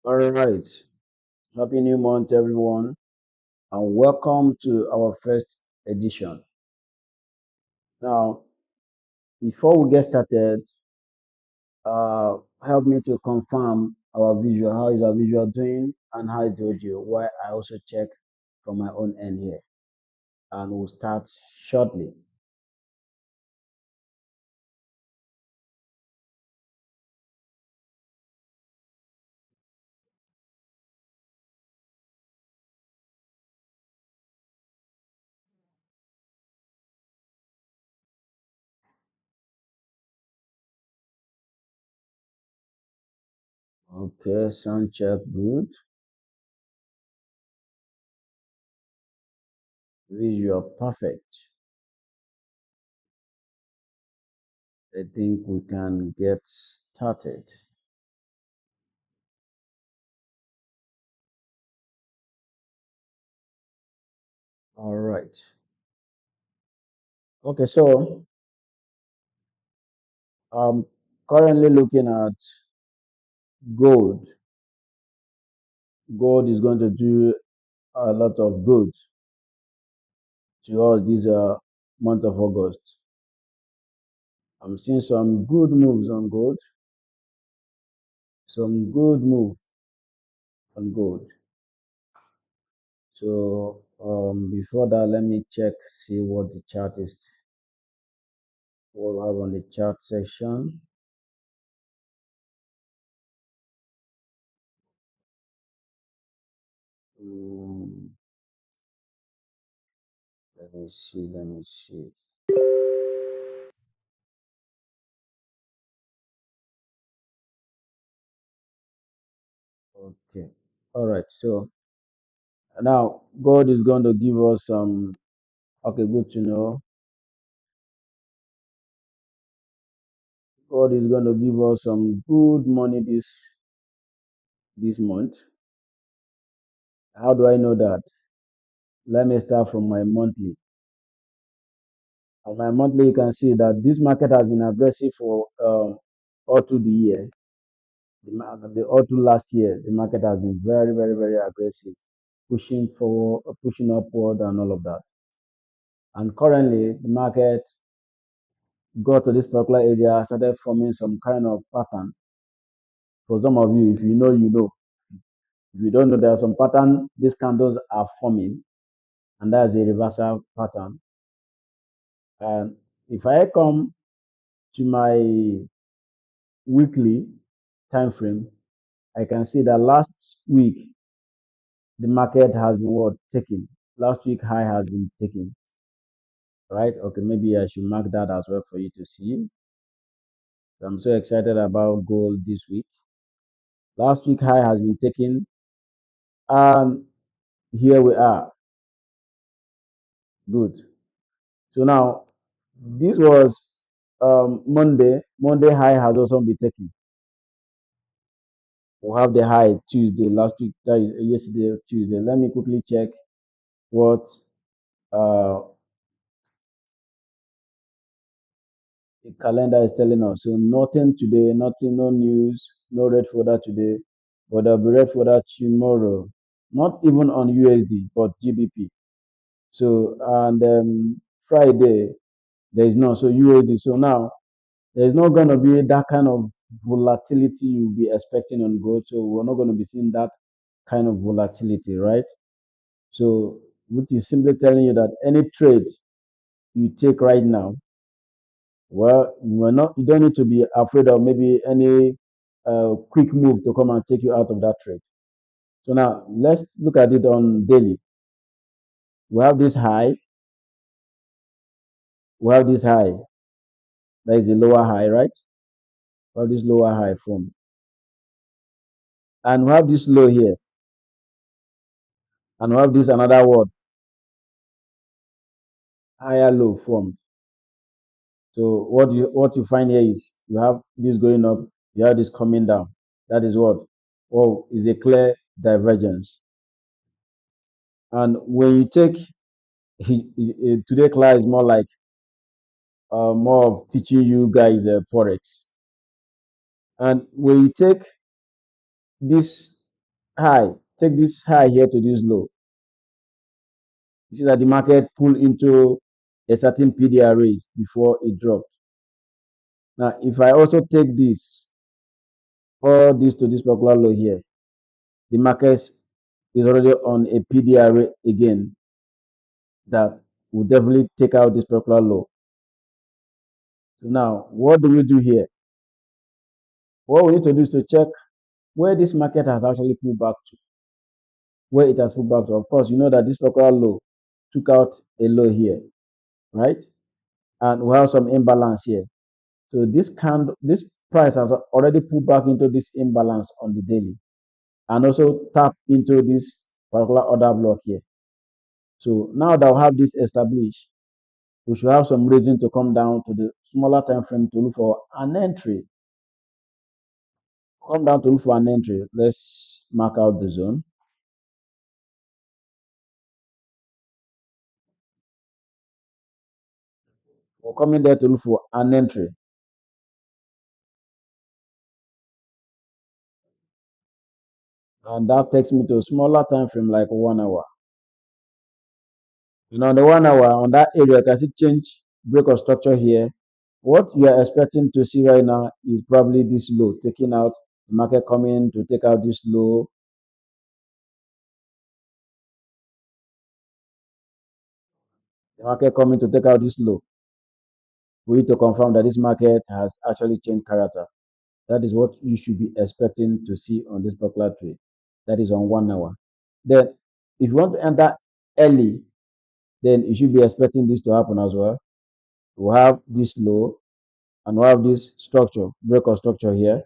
All right. Happy New Month, everyone, and welcome to our first edition. Now, before we get started, help me to confirm our visual. How is our visual doing, and how is the audio? Why I also check from my own end here, and we'll start shortly. Okay, sound check good. Visual perfect. I think we can get started. All right. Okay, so I'm currently looking at gold. Gold is going to do a lot of good to us this month of August. I'm seeing some good moves on gold, some good move on gold. So before that, let me check, see what the chart is, what we have on the chart section. Um, let me see. Okay, all right. So now gold is going to give us some. Okay, good to know. God is going to give us some good money this month. How do I know that? Let me start from my monthly. On my monthly, you can see that this market has been aggressive for all through the year. All through last year, the market has been very, very, very aggressive, pushing forward, pushing upward, and all of that. And currently, the market got to this particular area, started forming some kind of pattern. For some of you, if you know, you know. If you don't know, there are some pattern these candles are forming, and that's a reversal pattern. And if I come to my weekly time frame, I can see that last week the market has been what taken. Last week high has been taken, right? Okay, maybe I should mark that as well for you to see. So I'm so excited about gold this week. Last week high has been taken, and here we are. Good. So now this was Monday. Monday high has also been taken. We have the high Tuesday last week, that is yesterday Tuesday. Let me quickly check what uh, the calendar is telling us. So nothing today, nothing, no news, no red folder today, but there'll be red folder tomorrow. Not even on USD, but GBP. So and Friday there is no, so USD. So now there's not going to be that kind of volatility you'll be expecting on gold. So we're not going to be seeing that kind of volatility, right? So, which is simply telling you that any trade you take right now, well, you don't need to be afraid of maybe any quick move to come and take you out of that trade. So now let's look at it on daily. We have this high, we have this high, that is the lower high, right? We have this lower high formed, and we have this low here, and we have this another word, higher low formed. So what you find here is you have this going up, you have this coming down. That is what? Oh, is a clear divergence. And when you take today class is more like more of teaching you guys forex. And when you take this high, take this high here to this low. You see that the market pulled into a certain PDR raise before it dropped. Now, if I also take this, all this to this particular low here, the market is already on a PDR again that will definitely take out this particular low. So now, what do we do here? What we need to do is to check where this market has actually pulled back to, where it has pulled back to. Of course, you know that this particular low took out a low here, right? And we have some imbalance here. So this price has already pulled back into this imbalance on the daily, and also tap into this particular order block here. So now that we have this established, we should have some reason to come down to the smaller time frame to look for an entry. Come down to look for an entry. Let's mark out the zone. We're coming there to look for an entry. And that takes me to a smaller time frame like 1 hour. On the 1 hour, on that area, you can see change break of structure here. What you are expecting to see right now is probably this low, taking out the market coming to take out this low. The market coming to take out this low. We need to confirm that this market has actually changed character. That is what you should be expecting to see on this particular trade. That is on 1 hour. Then, if you want to enter early, then you should be expecting this to happen as well. We'll have this low and we'll have this structure, break of structure here,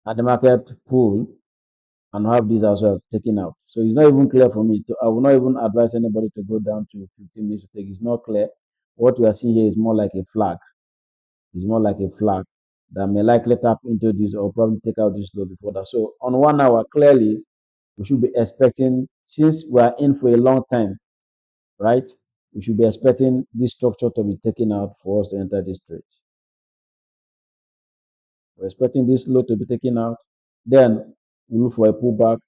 and the market pull and we'll have this as well taken out. So it's not even clear for me. I will not even advise anybody to go down to 15 minutes to take. It's not clear. What we are seeing here is more like a flag. It's more like a flag that may likely tap into this or probably take out this low before that. So on 1 hour, clearly, we should be expecting, since we are in for a long time, right? We should be expecting this structure to be taken out for us to enter this trade. We're expecting this low to be taken out. Then we look for a pullback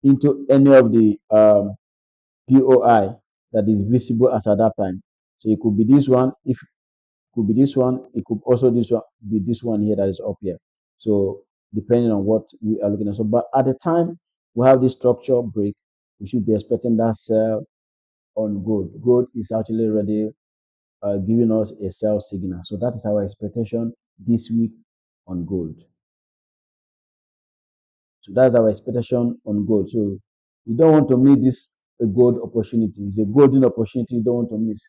into any of the POI that is visible as at that time. So it could be this one. If it could be this one, it could also this one be this one here that is up here. So depending on what we are looking at. So, but at the time we have this structure break, we should be expecting that sell on gold. Gold is actually already giving us a sell signal. So that is our expectation this week on gold. So that's our expectation on gold. So you don't want to miss this a gold opportunity. It's a golden opportunity you don't want to miss.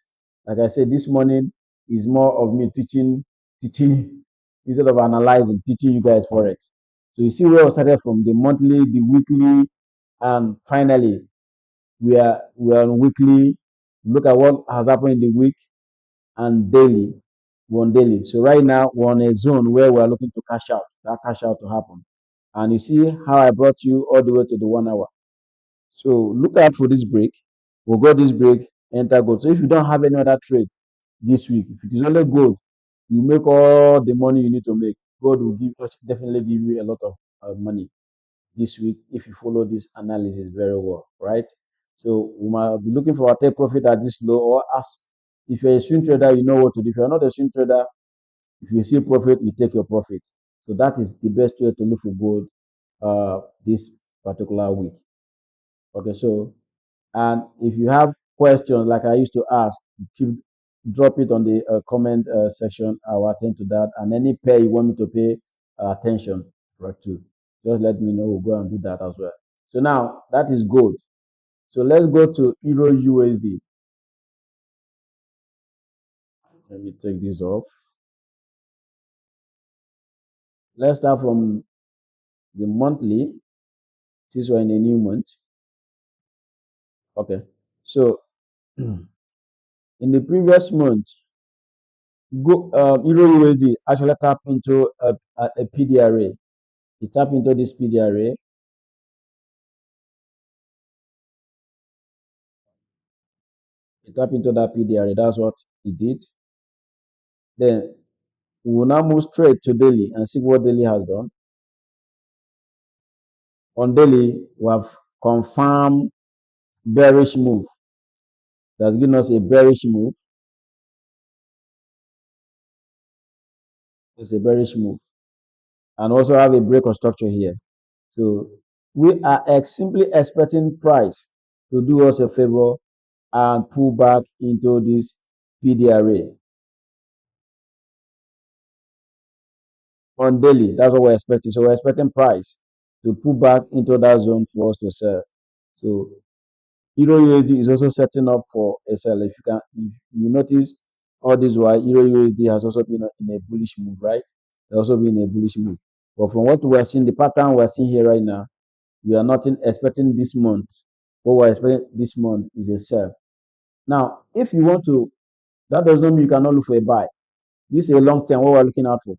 Like I said, this morning is more of me teaching instead of analyzing, teaching you guys forex. So you see where we started from the monthly, the weekly, and finally we are on weekly. Look at what has happened in the week and daily. We're on daily. So right now we're on a zone where we're looking to cash out. That cash out to happen. And you see how I brought you all the way to the 1 hour. So look out for this break. We'll go this break, enter gold. So if you don't have any other trade this week, if it is only gold, you make all the money you need to make. Gold will definitely give you a lot of money this week if you follow this analysis very well, right? So we might be looking for a take profit at this low, or as if you're a swing trader, you know what to do. If you're not a swing trader, if you see profit, you take your profit. So that is the best way to look for gold this particular week. Okay, so and if you have questions like I used to ask, keep drop it on the comment section. I'll attend to that. And any pair you want me to pay attention right to, just let me know. We'll go and do that as well. So now that is gold. So let's go to Euro USD. Let me take this off. Let's start from the monthly, since we're in a new month. Okay, so in the previous month, Euro USD actually tap into a PDRA. It tap into this PDRA. It tap into that PDRA. That's what it did. Then we will now move straight to daily and see what daily has done. On daily, we have confirmed bearish move. That's given us a bearish move. It's a bearish move. And also have a break of structure here. So we are simply expecting price to do us a favor and pull back into this PD array on daily. That's what we're expecting. So we're expecting price to pull back into that zone for us to sell. So Euro USD is also setting up for a sell. If you notice all this while Euro USD has also been in a bullish move, right? It's also been a bullish move. But from what we're seeing, the pattern we're seeing here right now, we are not expecting this month. What we're expecting this month is a sell. Now, if you want to, that does not mean you cannot look for a buy. This is a long term what we're looking out for.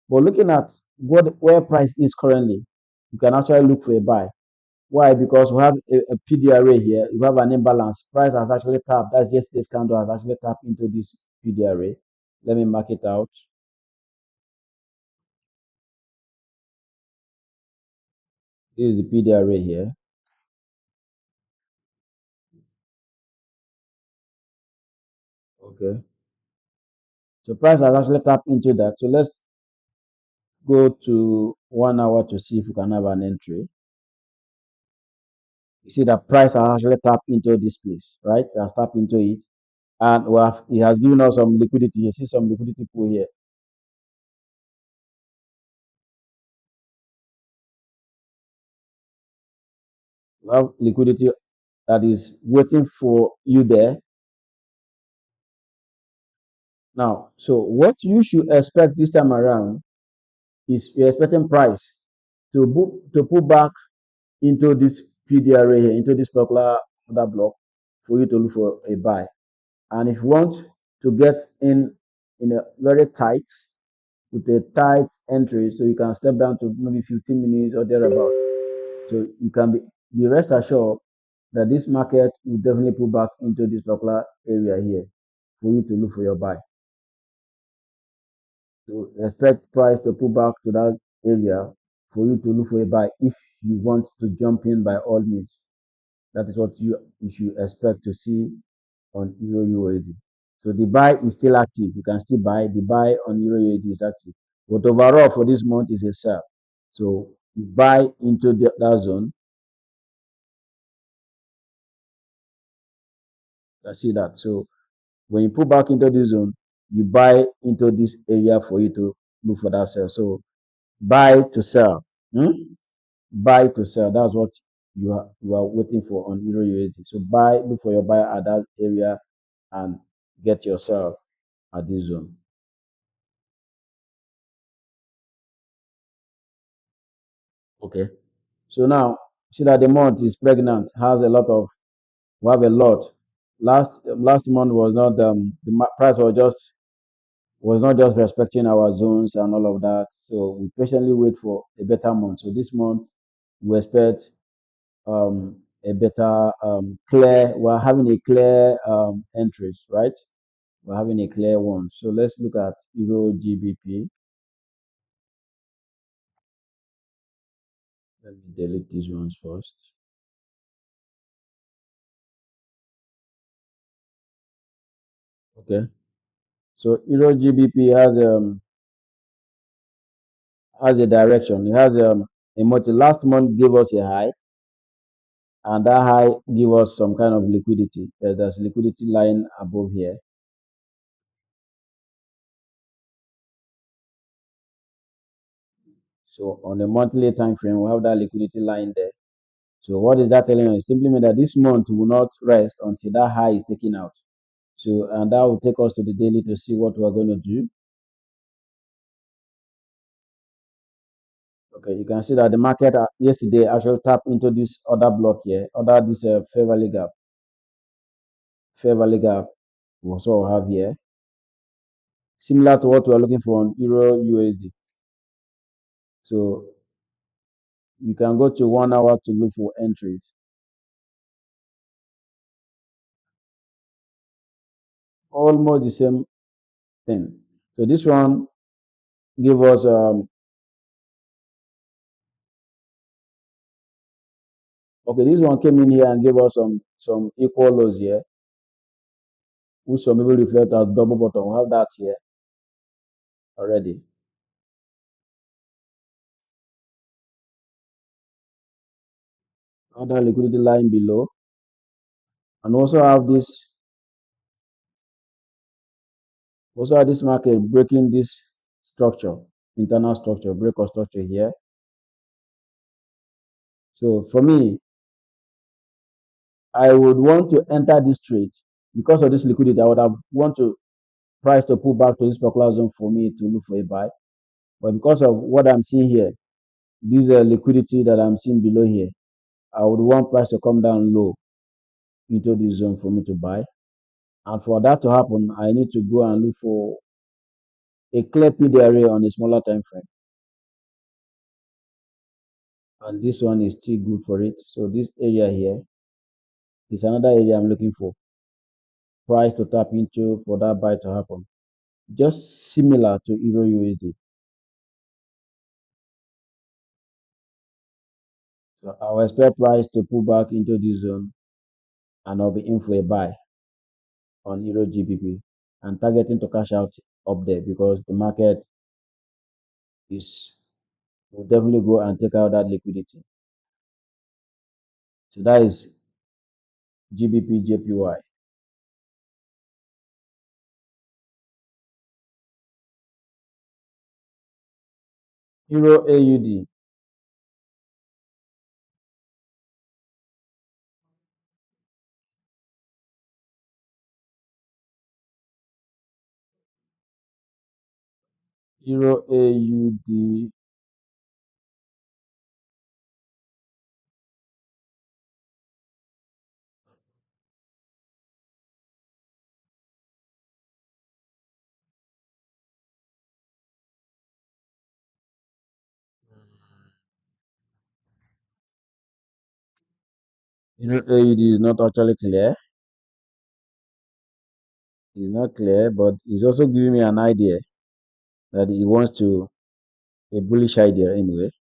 But looking at where price is currently, you can actually look for a buy. Why? Because we have a PD array here. You have an imbalance. Price has actually tapped. That's yesterday's candle has actually tapped into this PD array. Let me mark it out. This is the PD array here. Okay. So price has actually tapped into that. So let's go to 1 hour to see if we can have an entry. You see that price has actually tapped into this place, right? It has tapped into it. And it has given us some liquidity. You see some liquidity pool here. You have liquidity that is waiting for you there. Now, so what you should expect this time around is you're expecting price to pull back into this PD array here, into this particular other block for you to look for a buy. And if you want to get in a very tight, with a tight entry, so you can step down to maybe 15 minutes or thereabout. So you can be rest assured that this market will definitely pull back into this particular area here for you to look for your buy. So expect price to pull back to that area for you to look for a buy if you want to jump in by all means. That is what you should expect to see on Euro USD. So the buy is still active. You can still buy. The buy on Euro USD is active. But overall for this month is a sell. So you buy into that zone. I see that. So when you pull back into this zone, you buy into this area for you to look for that sell. So buy to sell. Hmm? Buy to sell. That's what you are waiting for on Euro USD. So look for your buy at that area and get your sell at this zone. Okay. So now see that the month is pregnant, has a lot of we have a lot. Last month was not price was not just respecting our zones and all of that. So we patiently wait for a better month. So this month we expect a better clear. We're having a clear entries, right? We're having a clear one. So let's look at Euro GBP. Let me delete these ones first. Okay. So Euro GBP has a direction. It has a multi. Last month gave us a high, and that high give us some kind of liquidity. There's liquidity lying above here. So on a monthly time frame, we have that liquidity line there. So what is that telling us? It simply means that this month will not rest until that high is taken out. So and that will take us to the daily to see what we're going to do. Okay, you can see that the market yesterday actually tapped into this other block here, other this fair value gap we also have here, similar to what we are looking for on Euro USD. So you can go to 1 hour to look for entries. Almost the same thing. So this one give us Okay, this one came in here and gave us some equal lows here, which some people refer to as double bottom. We have that here already. Other liquidity line below, and also have this market breaking this structure, internal structure, break of structure here. So for me, I would want to enter this trade because of this liquidity. I would have want to price to pull back to this particular zone for me to look for a buy. But because of what I'm seeing here, this liquidity that I'm seeing below here, I would want price to come down low into this zone for me to buy. And for that to happen, I need to go and look for a clear PD array on a smaller time frame. And this one is still good for it. So this area here is another area I'm looking for price to tap into for that buy to happen. Just similar to Euro USD. So I'll expect price to pull back into this zone and I'll be in for a buy on Euro GBP and targeting to cash out up there because the market is will definitely go and take out that liquidity. So that is GBP JPY. Euro AUD. Euro AUD. Euro AUD is not actually clear. It's not clear, but it's also giving me an idea that he wants to a bullish idea anyway.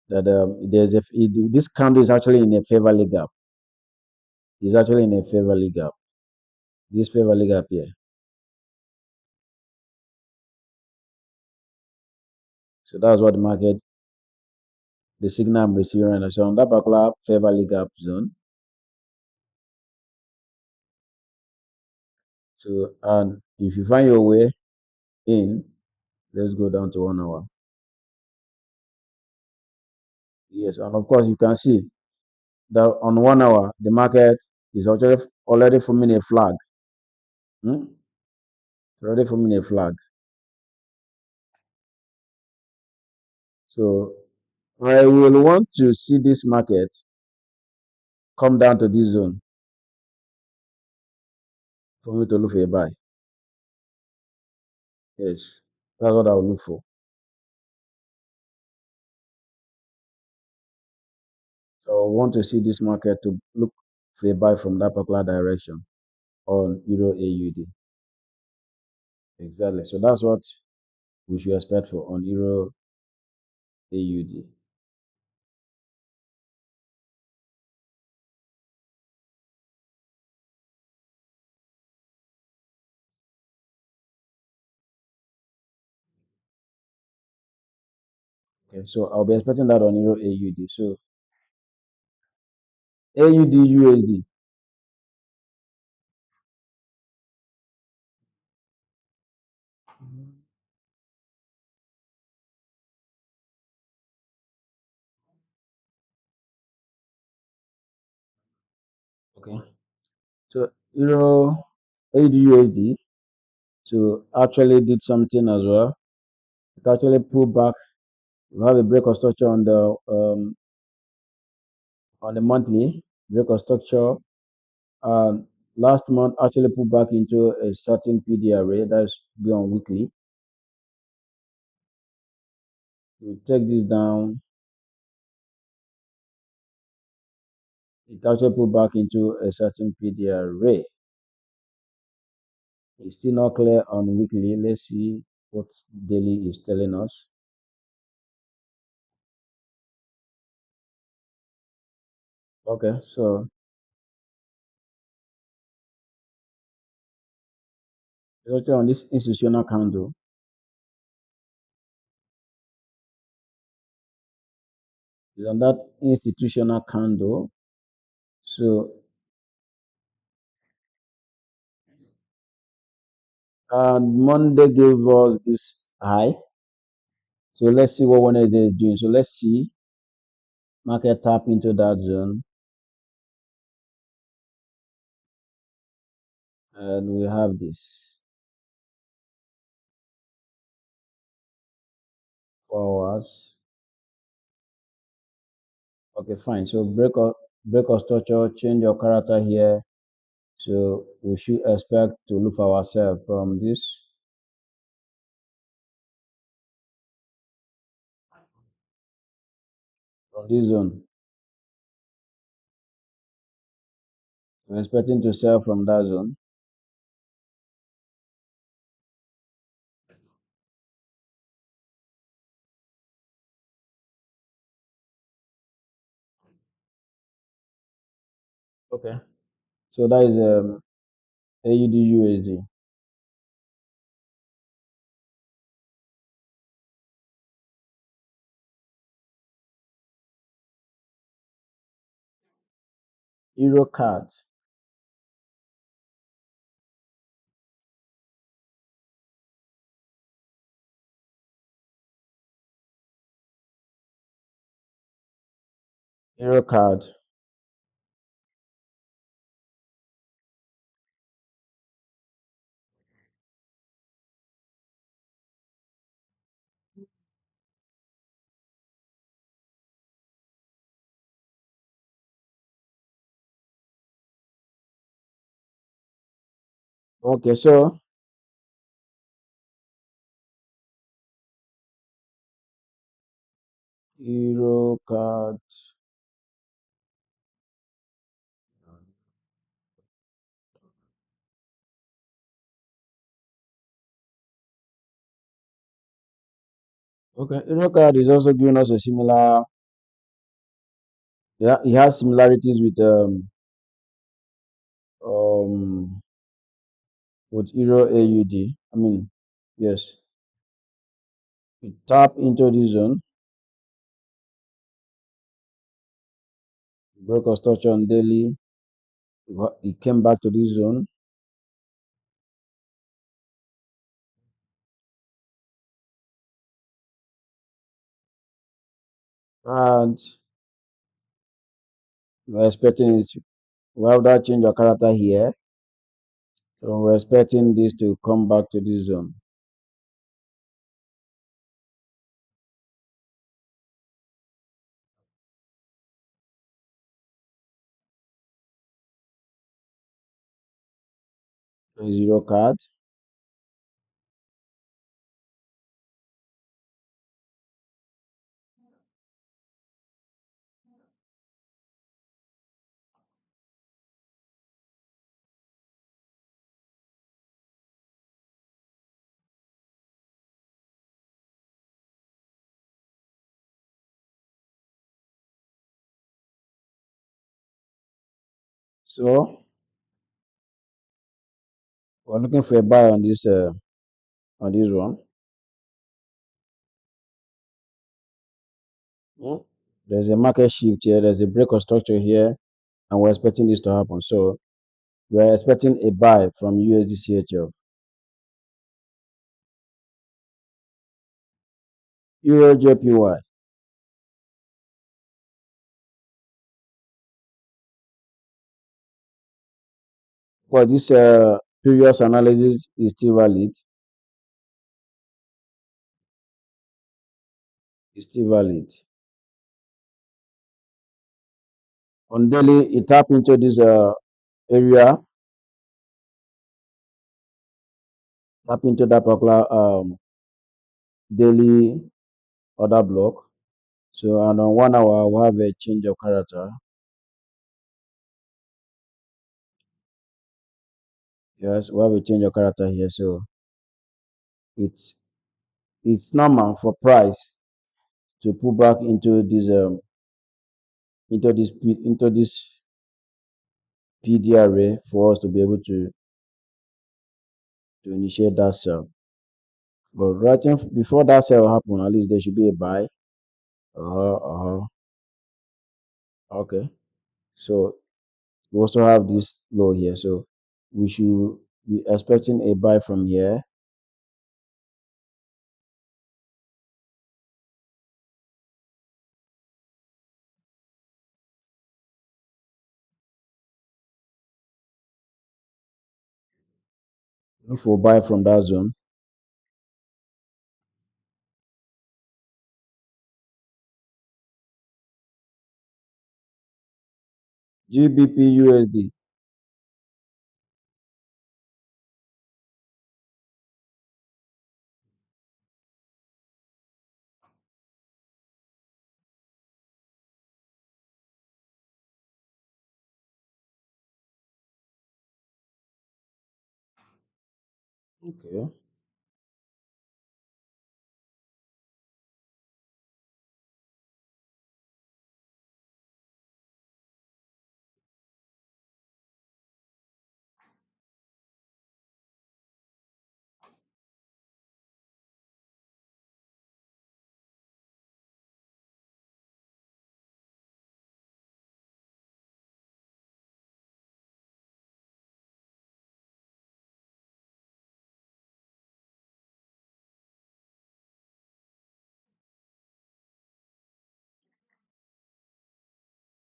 That this candle is actually in a favorable gap. It's actually in a favorable gap. This favorable gap here. So that's what the market, the signal I'm receiving right now. So on that particular favorable gap zone. So and if you find your way in, let's go down to 1 hour. Yes, and of course you can see that on 1 hour the market is actually already forming a flag. Hmm? It's already forming a flag. So I will want to see this market come down to this zone for me to look for a buy. Yes, that's what I will look for. So I want to see this market to look for a buy from that particular direction on Euro AUD. Exactly. So that's what we should expect for on Euro AUD. Okay, so I'll be expecting that on Euro AUD. So AUD USD. Okay. So Euro AUD USD. So actually did something as well. It actually pulled back. We have a break of structure on the monthly break of structure. Last month actually put back into a certain PD array that's beyond weekly. We take this down. It actually put back into a certain PD array. It's still not clear on weekly. Let's see what daily is telling us. . Okay, so it's actually on this institutional candle. It's on that institutional candle. So Monday gave us this high. So let's see what Wednesday is doing. So let's see market tap into that zone, and we have this 4 hours. Okay, fine. So break of structure, change your character here. So we should expect to look for ourselves from this zone. We're expecting to sell from that zone. Okay. So that is AUD USD. Euro card. Euro card. Okay, so Euro card. Okay, Euro card is also giving us a similar. Yeah, it has similarities um with Euro AUD. I mean, yes, we tap into this zone, broke a structure on daily. It came back to this zone, and we're expecting it. We have that change of character here, so we're expecting this to come back to this zone. So zero card. So we're looking for a buy on this one. Hmm. There's a market shift here. There's a break of structure here, and we're expecting this to happen. So we're expecting a buy from USD Euro JPY. But this previous analysis is still valid. It's still valid. On daily, it tap into this area, tap into that particular daily order block. So, and on 1 hour, we have a change of character. Yes, we have a change of character here. So it's it's normal for price to pull back into this into this PD array for us to be able to initiate that sell. But before that sell happen, at least there should be a buy. Okay. So we also have this low here. So we should be expecting a buy from here. Look for buy from that zone. GBP USD. Okay.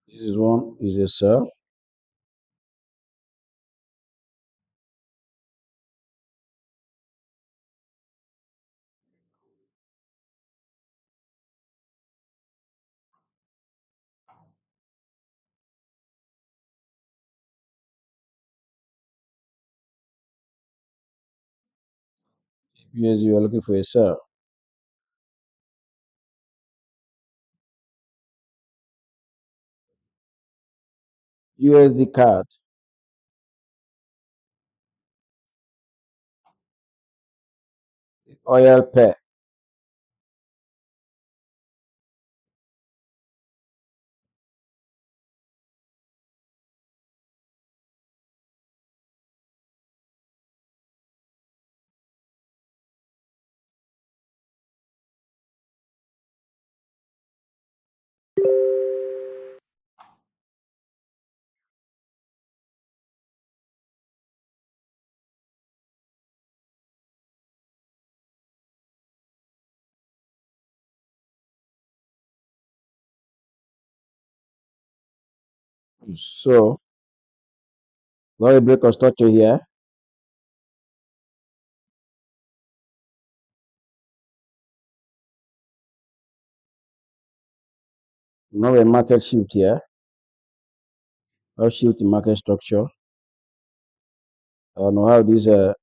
This is one is a sell. USD you are looking for a sell. USD card. Oil pair. So got a break of structure here. Now a market shift here. I'll shift the market structure. Now have this fair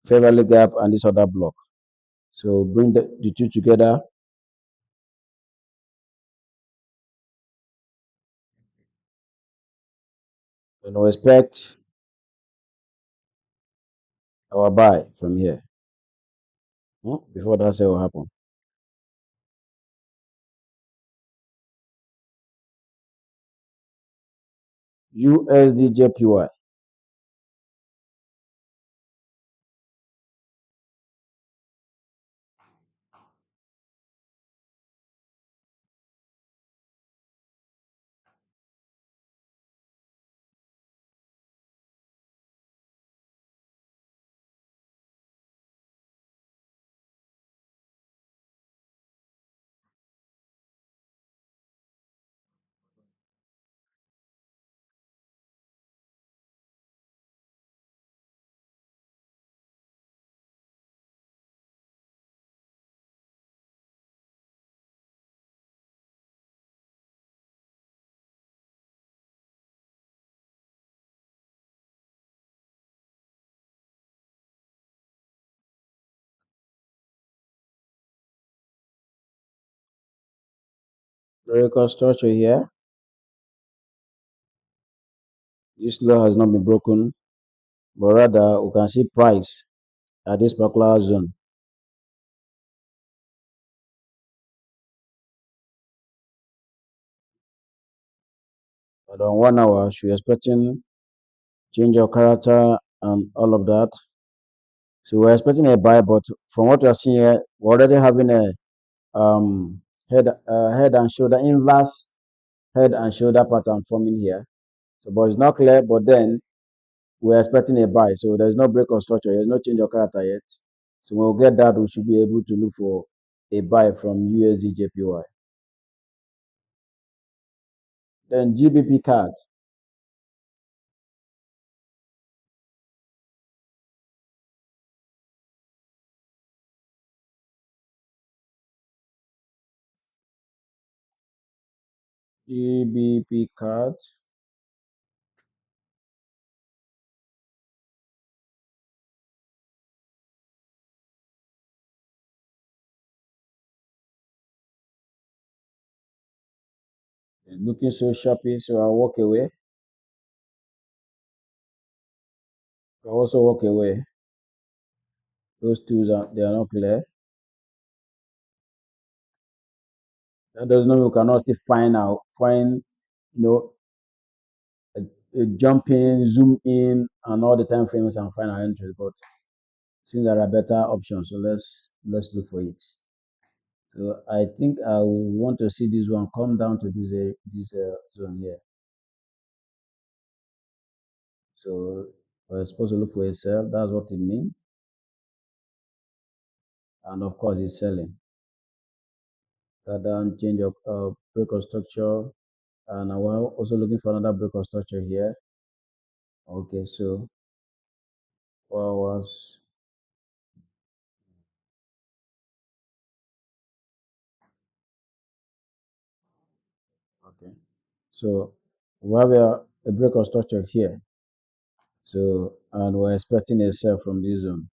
value gap and this other block. So bring the two together and we expect our buy from here. Before that sale will happen. USD Record structure here. This law has not been broken, but rather we can see price at this particular zone. But on 1 hour, we're expecting change of character and all of that. So we're expecting a buy, but from what we're seeing here, we're already having a head and shoulder inverse head and shoulder pattern forming here. So, but it's not clear. But then we're expecting a buy. So there's no break of structure. There's no change of character yet. So when we get that, we should be able to look for a buy from USD JPY. Then GBP card. GBP card is looking so sharpy. So I'll walk away. I'll also walk away. Those two are they are not clear. That doesn't mean we cannot still find jump in, zoom in, and all the time frames and find our entries. But since there are better options, so let's look for it. So I think I will want to see this one come down to this zone here. So we're supposed to look for a sell. That's what it means. And of course, it's selling. That down change of break of structure. And we're also looking for another break of structure here. Okay, so 4 hours. Okay. So we have a break of structure here. So, and we're expecting a sell from this zone.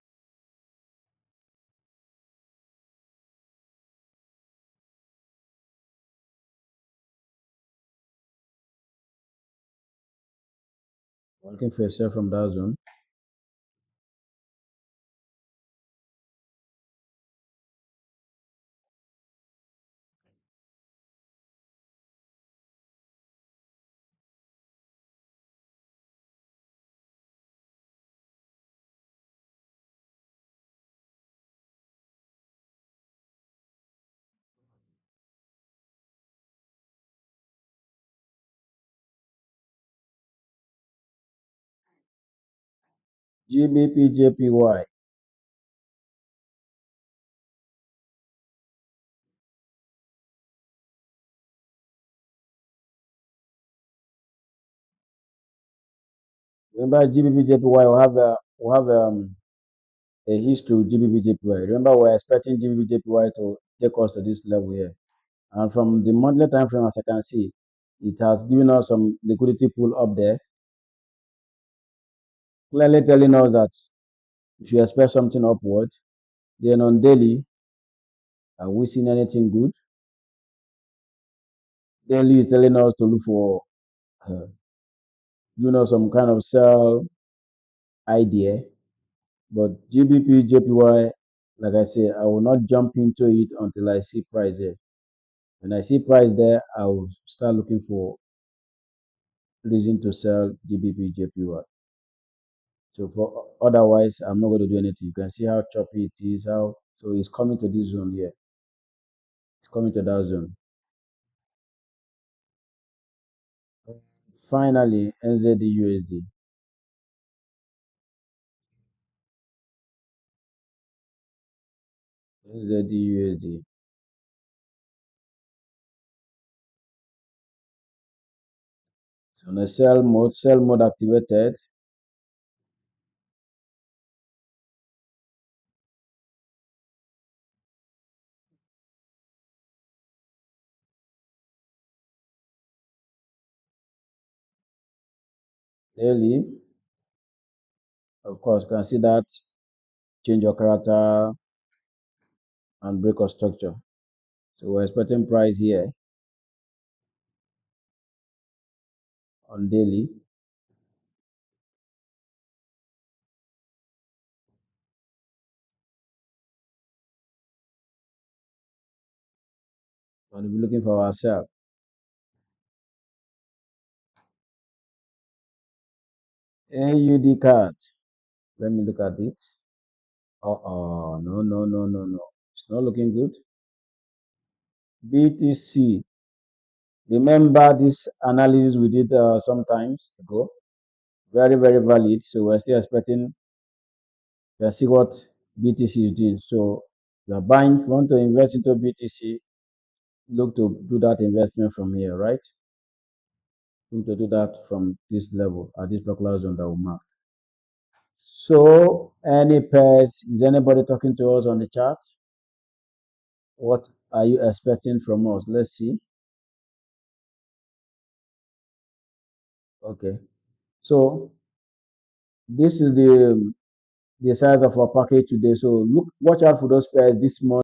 We're looking for a sell from that zone. GBP Remember GBP we have a history with GBP Remember we're expecting GBP to take us to this level here. And from the monthly time frame, as I can see, it has given us some liquidity pool up there, clearly telling us that if you expect something upward, then on daily, are we seeing anything good? Daily is telling us to look for, uh, some kind of sell idea. But GBP like I say, I will not jump into it until I see price there. When I see price there, I will start looking for reason to sell GBP. So for otherwise, I'm not going to do anything. You can see how choppy it is. So it's coming to this zone here. It's coming to that zone. Finally, NZD USD. So on the sell mode activated. Daily, of course, you can see that change of character and break of structure. So we're expecting price here on daily. And we'll be looking for ourselves. AUD card. Let me look at it. No, no, no, no, no. It's not looking good. BTC. Remember this analysis we did sometimes ago? Very, very valid. So we're still expecting. Let's see what BTC is doing. So you are buying, you want to invest into BTC, look to do that investment from here, right? Look to do that from this level at this particular zone that we mark. So any pairs, is anybody talking to us on the chat? What are you expecting from us? Let's see. Okay. So this is the size of our package today. So look, watch out for those pairs this month.